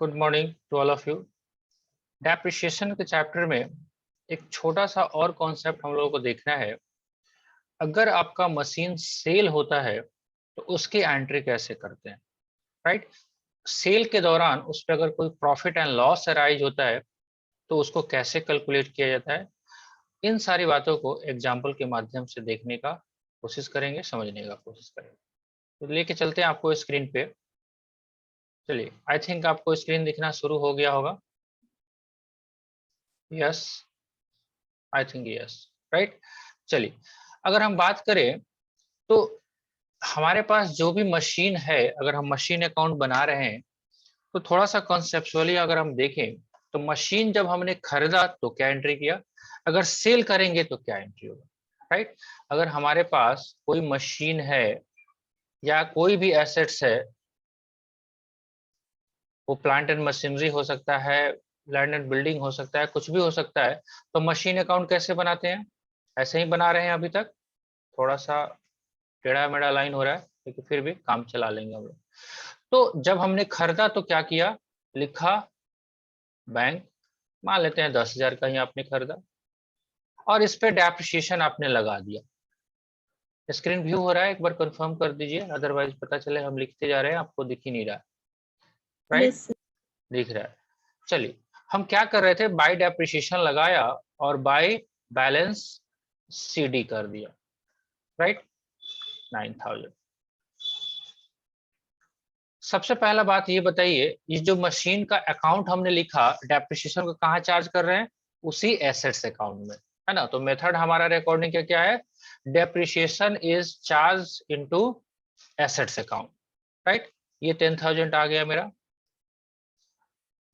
Good morning to all of you. Depreciation के chapter में एक छोटा सा और कॉन्सेप्ट हम लोगों को देखना है। अगर आपका मशीन सेल होता है तो उसकी एंट्री कैसे करते हैं, राइट? सेल के दौरान उस पर अगर कोई प्रॉफिट एंड लॉस अराइज होता है तो उसको कैसे कैलकुलेट किया जाता है, इन सारी बातों को एग्जाम्पल के माध्यम से देखने का कोशिश करेंगे, समझने का कोशिश करेंगे। तो लेके चलते हैं आपको स्क्रीन पे। चलिए, आई थिंक आपको स्क्रीन दिखना शुरू हो गया होगा। Yes, I think yes, right. चलिए, अगर हम बात करें तो हमारे पास जो भी मशीन है, अगर हम मशीन अकाउंट बना रहे हैं तो थोड़ा सा कॉन्सेप्चुअली अगर हम देखें तो मशीन जब हमने खरीदा तो क्या एंट्री किया, अगर सेल करेंगे तो क्या एंट्री होगा, राइट? अगर हमारे पास कोई मशीन है या कोई भी एसेट्स है, वो प्लांट एंड मशीनरी हो सकता है, लैंड एंड बिल्डिंग हो सकता है, कुछ भी हो सकता है, तो मशीन अकाउंट कैसे बनाते हैं? ऐसे ही बना रहे हैं अभी तक। थोड़ा सा टेढ़ा मेढ़ा लाइन हो रहा है लेकिन फिर भी काम चला लेंगे हम लोग। तो जब हमने खरीदा तो क्या किया, लिखा बैंक, मान लेते हैं 10,000 का ही आपने खरीदा, और इस पे डेप्रिसिएशन आपने लगा दिया। स्क्रीन व्यू हो रहा है, एक बार कंफर्म कर दीजिए, अदरवाइज पता चले हम लिखते जा रहे हैं आपको दिख ही नहीं रहा, राइट? yes, दिख रहा है। चलिए, हम क्या कर रहे थे, बाय डेप्रिसिएशन लगाया और बाय बैलेंस सीडी कर दिया, राइट? 9,000। सबसे पहला बात ये बताइए, ये जो मशीन का अकाउंट हमने लिखा, डेप्रिसिएशन को कहाँ चार्ज कर रहे हैं? उसी एसेट्स अकाउंट में, है ना? तो मेथड हमारा रिकॉर्डिंग का क्या है, depreciation is charge into assets account, right? ये 10,000 आ गया मेरा।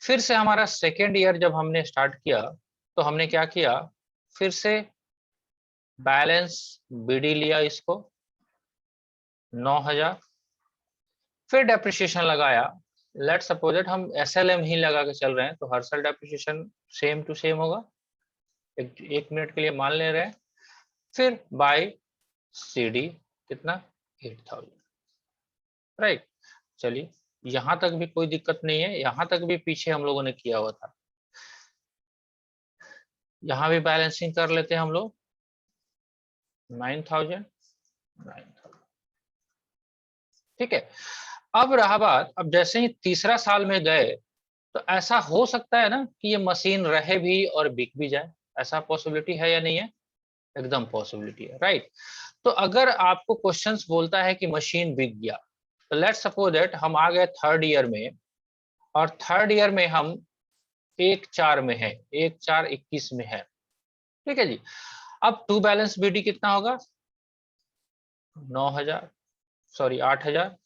फिर से हमारा सेकेंड ईयर जब हमने स्टार्ट किया तो हमने क्या किया, फिर से बैलेंस बीडी लिया इसको 9,000, फिर डेप्रिसिएशन लगाया। लेट सपोज दैट हम एसएलएम ही लगा के चल रहे हैं तो हर साल डेप्रिसिएशन सेम टू सेम होगा, एक मिनट के लिए मान ले रहे हैं। फिर बाय सीडी कितना, 8,000, राइट? चलिए, यहां तक भी कोई दिक्कत नहीं है, यहां तक भी पीछे हम लोगों ने किया हुआ था। यहां भी बैलेंसिंग कर लेते हैं हम लोग, 9,000, 9,000, ठीक है। अब रहा बात, अब जैसे ही तीसरा साल में गए तो ऐसा हो सकता है ना कि ये मशीन रहे भी और बिक भी जाए, ऐसा पॉसिबिलिटी है या नहीं है? एकदम पॉसिबिलिटी है, राइट? तो अगर आपको क्वेश्चंस बोलता है कि मशीन बिक गया, तो लेट्स सपोज दैट हम आ गए थर्ड ईयर में, और थर्ड ईयर में हम 1/4 में है, 1/4/21 में है, ठीक है जी। अब टू बैलेंस बीडी कितना होगा, 9,000, सॉरी 8,000।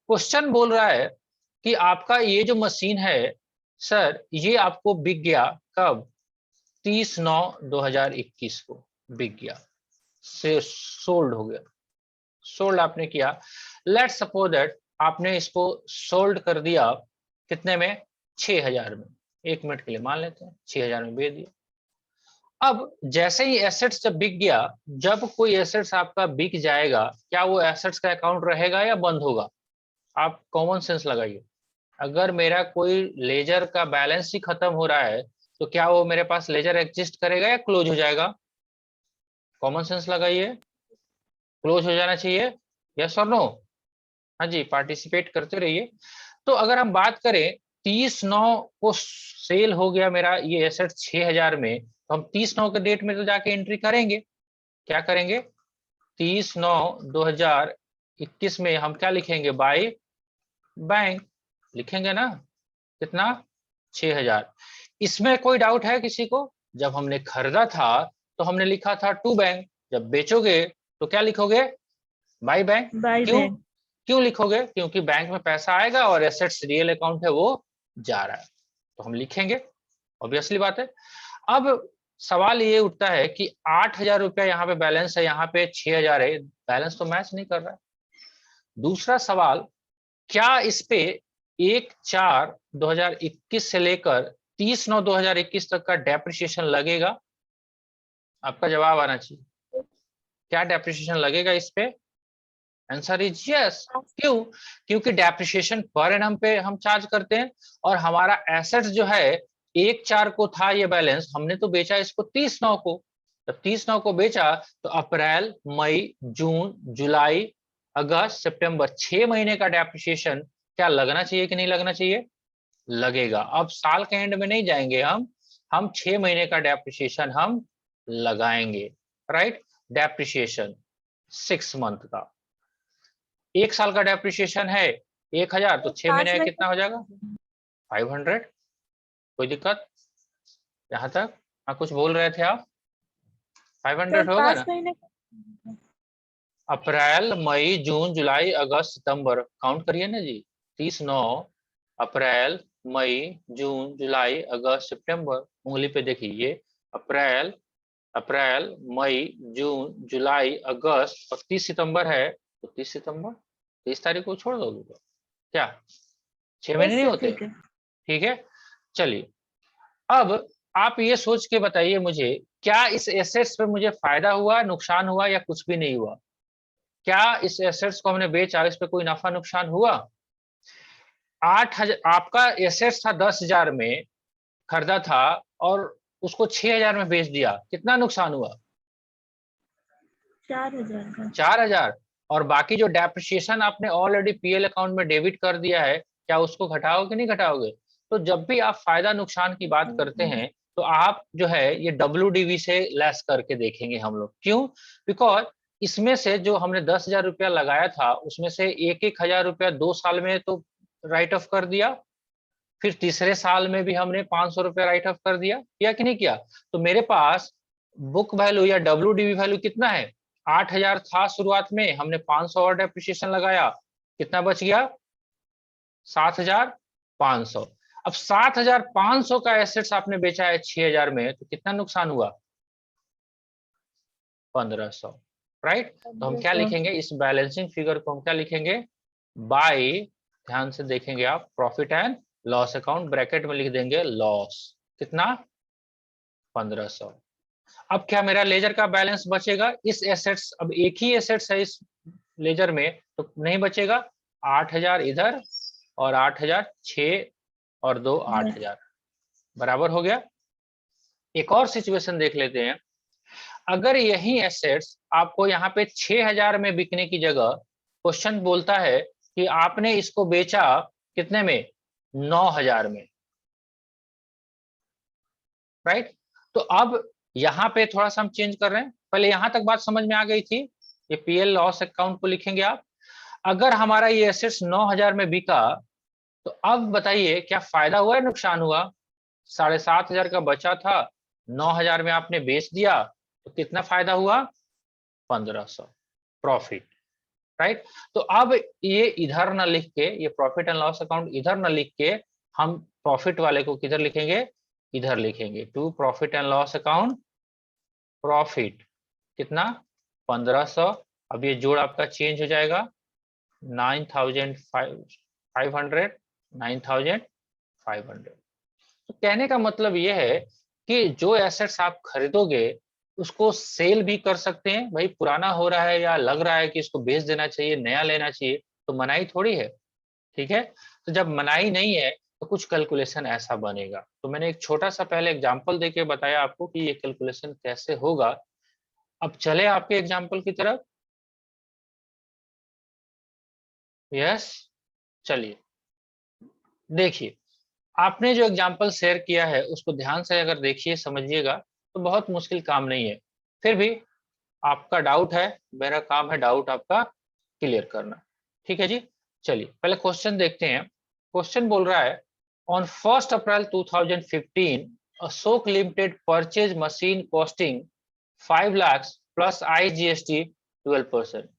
क्वेश्चन बोल रहा है कि आपका ये जो मशीन है सर, ये आपको बिक गया कब, 30/9/2021 को बिक गया, से सोल्ड हो गया, सोल्ड आपने किया। लेट सपोज दैट आपने इसको सोल्ड कर दिया कितने में, 6,000 में, एक मिनट के लिए मान लेते हैं 6,000 में बेच दिया। अब जैसे ही एसेट्स जब बिक गया, जब कोई एसेट्स आपका बिक जाएगा, क्या वो एसेट्स का अकाउंट रहेगा या बंद होगा? आप कॉमन सेंस लगाइए। अगर मेरा कोई लेजर का बैलेंस ही खत्म हो रहा है तो क्या वो मेरे पास लेजर एग्जिस्ट करेगा या क्लोज हो जाएगा? कॉमन सेंस लगाइए, क्लोज हो जाना चाहिए, यस और नो? हाँ जी, पार्टिसिपेट करते रहिए। तो अगर हम बात करें, 30/9 को सेल हो गया मेरा ये एसेट 6,000 में, तो हम 30/9 के डेट में तो जाके एंट्री करेंगे। क्या करेंगे, 30/9/2021 में हम क्या लिखेंगे, बाय बैंक लिखेंगे ना, कितना, 6,000। इसमें कोई डाउट है किसी को? जब हमने खरीदा था तो हमने लिखा था टू बैंक, जब बेचोगे तो क्या लिखोगे, बाय बैंक। by क्यों, bank. क्यों लिखोगे? क्योंकि बैंक में पैसा आएगा और एसेट्स रियल अकाउंट है वो जा रहा है, तो हम लिखेंगे, ऑब्वियसली बात है। अब सवाल ये उठता है कि 8,000 रुपया यहाँ पे बैलेंस है, यहाँ पे 6,000 है, बैलेंस तो मैच नहीं कर रहा है। दूसरा सवाल, क्या इस पे 1/4/2021 से लेकर 30/9/2021 तक का डेप्रिसिएशन लगेगा? आपका जवाब आना चाहिए, क्या डेप्रिसिएशन लगेगा इस पे? Answer is yes. क्यों? क्योंकि डेप्रिसिएशन पर एनम पे हम चार्ज करते हैं और हमारा एसेट्स जो है 1/4 को था ये बैलेंस, हमने तो बेचा इसको 30/9 को। जब 30/9 को बेचा तो अप्रैल, मई, जून, जुलाई, अगस्त, सितंबर 6 महीने का डेप्रिसिएशन क्या लगना चाहिए कि नहीं लगना चाहिए? लगेगा। अब साल के एंड में नहीं जाएंगे हम 6 महीने का डेप्रिसिएशन हम लगाएंगे, राइट। डेप्रिसिएशन 6 मंथ का, 1 साल का डेप्रिसिएशन है 1000 तो 6 महीने का कितना हो जाएगा? 500। कोई दिक्कत यहाँ तक? हाँ, कुछ बोल रहे थे आप? 500 होगा ना? अप्रैल, मई, जून, जुलाई, अगस्त, सितंबर काउंट करिए ना जी। 30/9 अप्रैल, मई, जून, जुलाई, अगस्त, सितंबर, उंगली पे देखिए ये अप्रैल, अप्रैल, मई, जून, जुलाई, अगस्त और 30 सितंबर है तो 30 सितंबर, 30 तारीख को छोड़ दोगे क्या? 6 महीने नहीं होते? ठीक है, चलिए अब आप ये सोच के बताइए मुझे, क्या इस एसेट्स पे मुझे फायदा हुआ, नुकसान हुआ या कुछ भी नहीं हुआ? क्या इस एसेट्स को हमने बेचा, इस पे कोई नफा नुकसान हुआ? 8,000 आपका एसेट्स था 10,000 में खरीदा था और उसको 6,000 में बेच दिया, कितना नुकसान हुआ? 4,000 का। 4,000। और बाकी जो डेप्रिसिएशन आपने ऑलरेडी पीएल अकाउंट में डेबिट कर दिया है, क्या उसको घटाओगे नहीं घटाओगे? तो जब भी आप फायदा नुकसान की बात करते हैं तो आप जो है ये WDV से लेस करके देखेंगे हम लोग। क्यों? बिकॉज इसमें से जो हमने 10,000 रुपया लगाया था उसमें से 1,000 रुपया 2 साल में तो राइट ऑफ कर दिया, फिर तीसरे साल में भी हमने 500 रुपया राइट ऑफ कर दिया, किया कि नहीं किया? तो मेरे पास बुक वैल्यू या WDV वैल्यू कितना है? 8,000 था शुरुआत में, हमने 500 और डेप्रिसिएशन लगाया, कितना बच गया? 7,500। अब 7,500 का एसेट्स आपने बेचा है 6,000 में तो कितना नुकसान हुआ? 1,500, राइट। तो हम क्या लिखेंगे इस बैलेंसिंग फिगर को? हम क्या लिखेंगे? बाय, ध्यान से देखेंगे आप, profit and loss account, bracket में लिख देंगे लॉस, कितना? 1,500। अब क्या मेरा लेजर का बैलेंस बचेगा? इस एसेट्स, अब एक ही एसेट्स है इस लेजर में तो नहीं बचेगा। 8,000 इधर और 8,000, 6 और 2 8,000 बराबर हो गया। एक और सिचुएशन देख लेते हैं। अगर यही एसेट्स आपको यहाँ पे 6,000 में बिकने की जगह क्वेश्चन बोलता है कि आपने इसको बेचा कितने में? 9,000 में, राइट। तो अब यहाँ पे थोड़ा सा हम चेंज कर रहे हैं। पहले यहां तक बात समझ में आ गई थी, ये पीएल लॉस अकाउंट को लिखेंगे आप। अगर हमारा ये एसेट्स 9,000 में बिका तो अब बताइए क्या फायदा हुआ या नुकसान हुआ? 7,500 का बचा था, 9,000 में आपने बेच दिया तो कितना फायदा हुआ? 1,500 प्रॉफिट, राइट। तो अब ये इधर ना लिख के, ये प्रॉफिट एंड लॉस अकाउंट इधर ना लिख के हम प्रॉफिट वाले को किधर लिखेंगे? इधर लिखेंगे, to profit and loss account, profit कितना? 1,500। अब ये जोड़ आपका चेंज हो जाएगा 9,500, 9,500। तो कहने का मतलब ये है कि जो एसेट्स आप खरीदोगे उसको सेल भी कर सकते हैं। भाई पुराना हो रहा है या लग रहा है कि इसको बेच देना चाहिए, नया लेना चाहिए, तो मनाही थोड़ी है, ठीक है। तो जब मनाही नहीं है तो कुछ कैलकुलेशन ऐसा बनेगा। तो मैंने एक छोटा सा पहले एग्जांपल देके बताया आपको कि ये कैलकुलेशन कैसे होगा। अब चले आपके एग्जांपल की तरफ। यस, चलिए देखिए, आपने जो एग्जांपल शेयर किया है उसको ध्यान से अगर देखिए समझिएगा तो बहुत मुश्किल काम नहीं है। फिर भी आपका डाउट है, मेरा काम है डाउट आपका क्लियर करना, ठीक है जी। चलिए पहले क्वेश्चन देखते हैं। क्वेश्चन बोल रहा है on 1 April 2015 Ashok limited purchase machine costing 5 lakh plus IGST 12%।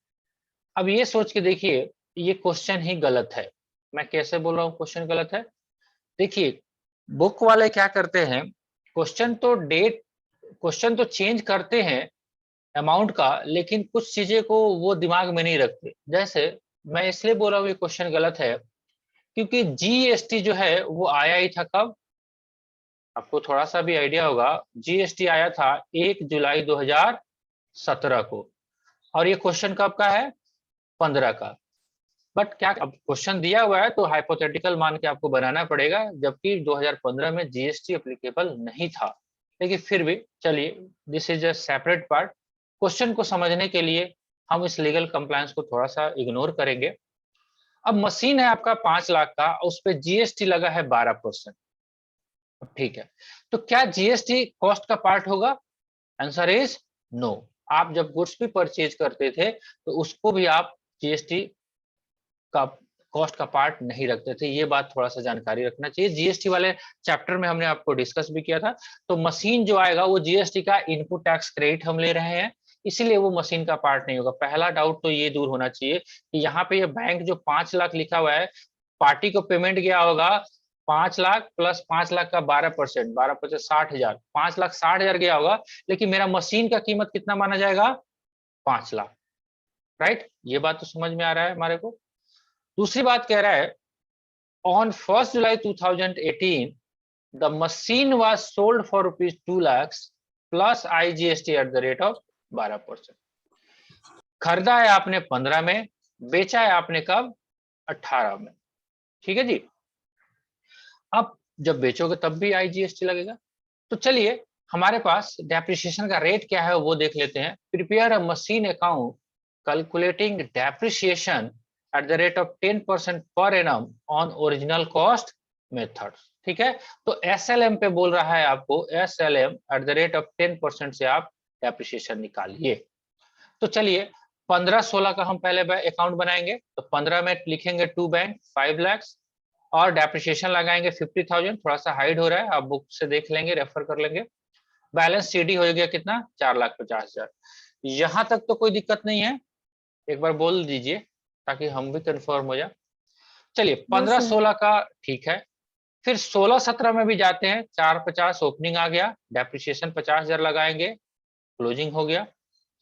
अब ये सोच के देखिए ये क्वेश्चन ही गलत है। मैं कैसे बोल रहा हूँ क्वेश्चन गलत है? देखिए बुक वाले क्या करते हैं, क्वेश्चन तो डेट, क्वेश्चन तो चेंज करते हैं अमाउंट का, लेकिन कुछ चीजें को वो दिमाग में नहीं रखते। जैसे मैं इसलिए बोल रहा हूँ ये क्वेश्चन गलत है क्योंकि GST जो है वो आया ही था कब? आपको थोड़ा सा भी आइडिया होगा, GST आया था 1 जुलाई 2017 को। और ये क्वेश्चन कब का है? 15 का। बट क्या अब क्वेश्चन दिया हुआ है तो हाइपोथेटिकल मान के आपको बनाना पड़ेगा, जबकि 2015 में जीएसटी एप्लीकेबल नहीं था। लेकिन फिर भी चलिए, this is a separate part. Question को समझने के लिए हम इस लीगल कंप्लायंस को थोड़ा सा इग्नोर करेंगे। अब मशीन है आपका 5 लाख का, उस पर जीएसटी लगा है 12%। ठीक है, तो क्या जीएसटी कॉस्ट का पार्ट होगा? Answer is no. आप जब गुड्स भी परचेज करते थे तो उसको भी आप जीएसटी का कॉस्ट का पार्ट नहीं रखते थे। ये बात थोड़ा सा जानकारी रखना चाहिए। जीएसटी वाले चैप्टर में हमने आपको डिस्कस भी किया था। तो मशीन जो आएगा वो जीएसटी का इनपुट टैक्स क्रेडिट हम ले रहे हैं, इसीलिए वो मशीन का पार्ट नहीं होगा। पहला डाउट तो ये दूर होना चाहिए कि यहाँ पे ये बैंक जो 5 लाख लिखा हुआ है, पार्टी को पेमेंट गया होगा 5 लाख प्लस 5 लाख का 12%, 12% 60,000, 5,60,000 गया होगा। लेकिन मेरा मशीन का कीमत कितना माना जाएगा? 5 लाख। राइट, ये बात तो समझ में आ रहा है हमारे को। दूसरी बात कह रहा है on 1st July 2018 the machine was sold for rupees 2 lakhs plus IGST at the rate of 12%। खरीदा है आपने 15 में, बेचा है आपने कब? 18 में। ठीक है जी। अब जब बेचोगे तब भी IGST लगेगा। तो चलिए, हमारे पास डेप्रिसिएशन का रेट क्या है वो देख लेते हैं। Prepare a machine account calculating depreciation at the rate of 10% per annum on original cost method। ठीक है, तो SLM पे बोल रहा है आपको, SLM at the rate of 10% से आप डेप्रिसिएशन निकालिए। तो चलिए 15-16 का हम पहले अकाउंट बनाएंगे। तो 15 में लिखेंगे टू बैंक 5 लाख और डेप्रिसिएशन लगाएंगे 50,000। थोड़ा सा हाइड हो रहा है, आप बुक से देख लेंगे, रेफर कर लेंगे। बैलेंस सीडी हो गया कितना? 4,50,000। यहां तक तो कोई दिक्कत नहीं है, एक बार बोल दीजिए ताकि हम भी कंफर्म हो जाए। चलिए 15-16 का ठीक है। फिर 16-17 में भी जाते हैं। 450 ओपनिंग आ गया, डेप्रिसिएशन 50,000 लगाएंगे, क्लोजिंग हो गया।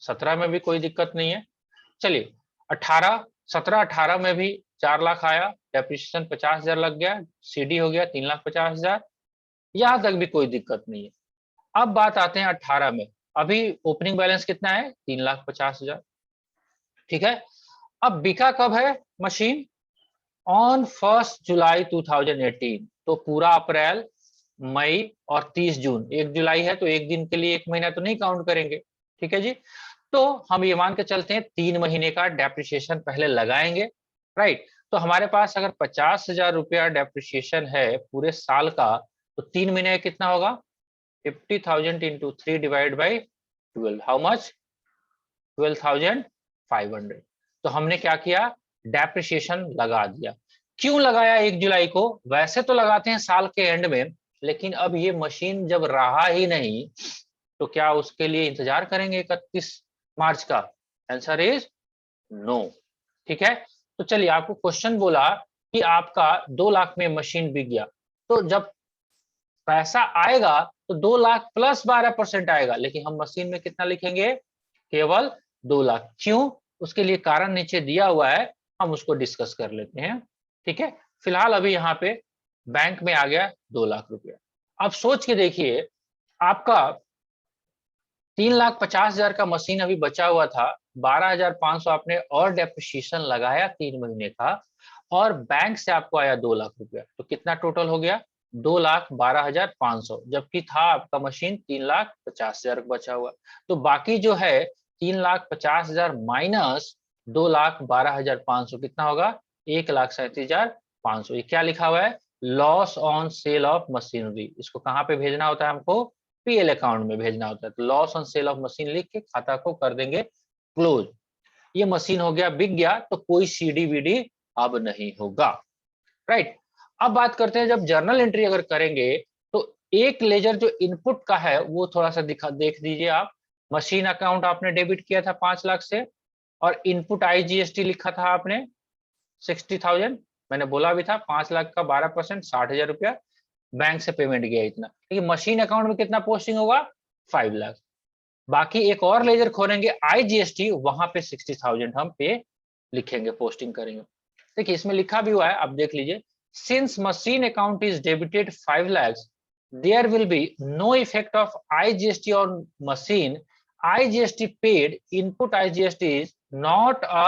17 में भी कोई दिक्कत नहीं है। चलिए 17-18 में भी 4 लाख आया, डेप्रिसिएशन 50,000 लग गया, सीडी हो गया 3,50,000। यहां तक भी कोई दिक्कत नहीं है। अब बात आते हैं 18 में। अभी ओपनिंग बैलेंस कितना है? 3,50,000। ठीक है, अब बिका कब है मशीन? ऑन 1st जुलाई 2018। तो पूरा अप्रैल, मई और 30 जून। 1 जुलाई है तो एक दिन के लिए 1 महीना तो नहीं काउंट करेंगे। ठीक है जी। तो हम ये मान के चलते हैं 3 महीने का डेप्रिसिएशन पहले लगाएंगे। राइट, तो हमारे पास अगर 50,000 रुपया डेप्रिसिएशन है पूरे साल का, तो 3 महीने कितना होगा? 50,000 into 3 divide by 12। How much? 12,500। तो हमने क्या किया? डेप्रिसिएशन लगा दिया। क्यों लगाया 1 जुलाई को? वैसे तो लगाते हैं साल के एंड में, लेकिन अब ये मशीन जब रहा ही नहीं तो क्या उसके लिए इंतजार करेंगे 31 मार्च का? Answer is no. ठीक है, तो चलिए, आपको क्वेश्चन बोला कि आपका 2 लाख में मशीन बिक गया, तो जब पैसा आएगा तो 2 लाख प्लस 12% आएगा, लेकिन हम मशीन में कितना लिखेंगे? केवल 2 लाख। क्यों? उसके लिए कारण नीचे दिया हुआ है, हम उसको डिस्कस कर लेते हैं। ठीक है, फिलहाल अभी यहाँ पे बैंक में आ गया 2 लाख रुपया। अब सोच के देखिए, आपका 3,50,000 का मशीन अभी बचा हुआ था, 12,500 आपने और डेप्रिसिएशन लगाया 3 महीने का, और बैंक से आपको आया 2 लाख रुपया। तो कितना टोटल हो गया? 2,12,500, जबकि था आपका मशीन 3,50,000 बचा हुआ। तो बाकी जो है 3,50,000 माइनस 2,12,500 कितना होगा? 1,37,500। ये क्या लिखा हुआ है? Loss on sale of machinery. इसको कहाँ पे भेजना होता है हमको? पीएल अकाउंट में भेजना होता है। तो loss on sale of machine लिख के खाता को कर देंगे क्लोज। ये मशीन हो गया, बिक गया, तो कोई सीडी वीडी अब नहीं होगा। राइट, अब बात करते हैं जब जर्नल एंट्री अगर करेंगे तो एक लेजर जो इनपुट का है वो थोड़ा सा देख दीजिए आप। मशीन अकाउंट आपने डेबिट किया था 5 लाख से, और इनपुट IGST लिखा था आपने 60,000। मैंने बोला भी था 5 लाख का 12%, 60,000 रुपया बैंक से पेमेंट गया इतना। लेकिन मशीन अकाउंट में कितना पोस्टिंग होगा? 5 लाख। बाकी एक और लेजर खोलेंगे IGST, वहां पे 60,000 हम पे लिखेंगे, पोस्टिंग करेंगे। देखिए इसमें लिखा भी हुआ है, आप देख लीजिए। Since machine account is debited 5 lakhs, there will be no effect of IGST on machine. IGST paid, input IGST is not a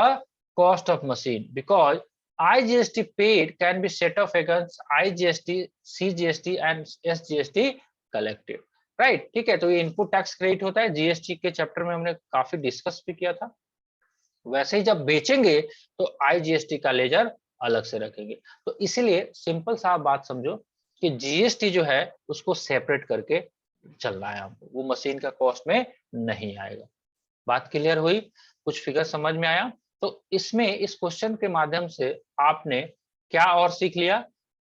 cost of machine because IGST paid can be set off against IGST, CGST and SGST collected, right ठीक है। तो ये input tax credit होता है, GST के chapter में हमने काफी डिस्कस भी किया था। वैसे ही जब बेचेंगे तो आईजीएसटी का लेजर अलग से रखेंगे। तो इसीलिए सिंपल सा बात समझो कि जीएसटी जो है उसको सेपरेट करके चलना है हमको, वो मशीन का कॉस्ट में नहीं आएगा। बात क्लियर हुई? कुछ फिगर समझ में आया? तो इसमें इस क्वेश्चन के माध्यम से आपने क्या और सीख लिया?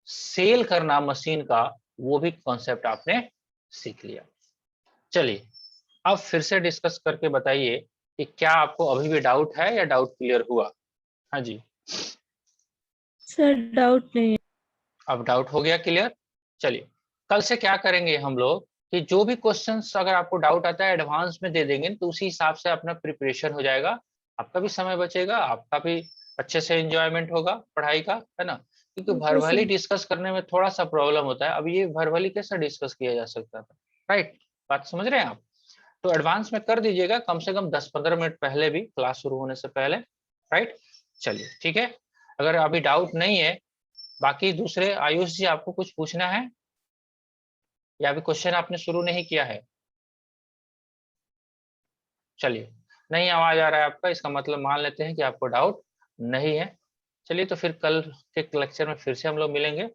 सेल करना मशीन का, वो भी कॉन्सेप्ट आपने सीख लिया। चलिए अब फिर से डिस्कस करके बताइए कि क्या आपको अभी भी डाउट है या डाउट क्लियर हुआ? हाँ जी, सर डाउट नहीं है। अब डाउट हो गया क्लियर। चलिए कल से क्या करेंगे हम लोग कि जो भी क्वेश्चंस अगर आपको डाउट आता है एडवांस में दे देंगे, तो उसी हिसाब से अपना प्रिपरेशन हो जाएगा, आपका भी समय बचेगा, आपका भी अच्छे से एंजॉयमेंट होगा पढ़ाई का, है ना। क्योंकि वर्बली डिस्कस करने में थोड़ा सा प्रॉब्लम होता है। अब ये वर्बली कैसे डिस्कस किया जा सकता था, राइट? बात समझ रहे हैं आप? तो एडवांस में कर दीजिएगा, कम से कम 10-15 मिनट पहले भी, क्लास शुरू होने से पहले, राइट। चलिए ठीक है, अगर अभी डाउट नहीं है, बाकी दूसरे आयुष जी आपको कुछ पूछना है या अभी क्वेश्चन आपने शुरू नहीं किया है? चलिए, नहीं आवाज आ रहा है आपका, इसका मतलब मान लेते हैं कि आपको डाउट नहीं है। चलिए तो फिर कल के लेक्चर में फिर से हम लोग मिलेंगे,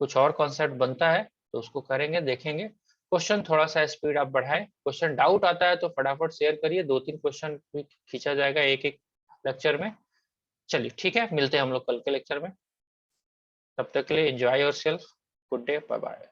कुछ और कॉन्सेप्ट बनता है तो उसको करेंगे, देखेंगे। क्वेश्चन थोड़ा सा स्पीड आप बढ़ाएं, क्वेश्चन डाउट आता है तो फटाफट शेयर करिए, 2-3 क्वेश्चन खींचा जाएगा एक एक लेक्चर में। चलिए ठीक है, मिलते हैं हम लोग कल के लेक्चर में। तब तक के लिए enjoy yourself, good day, bye bye.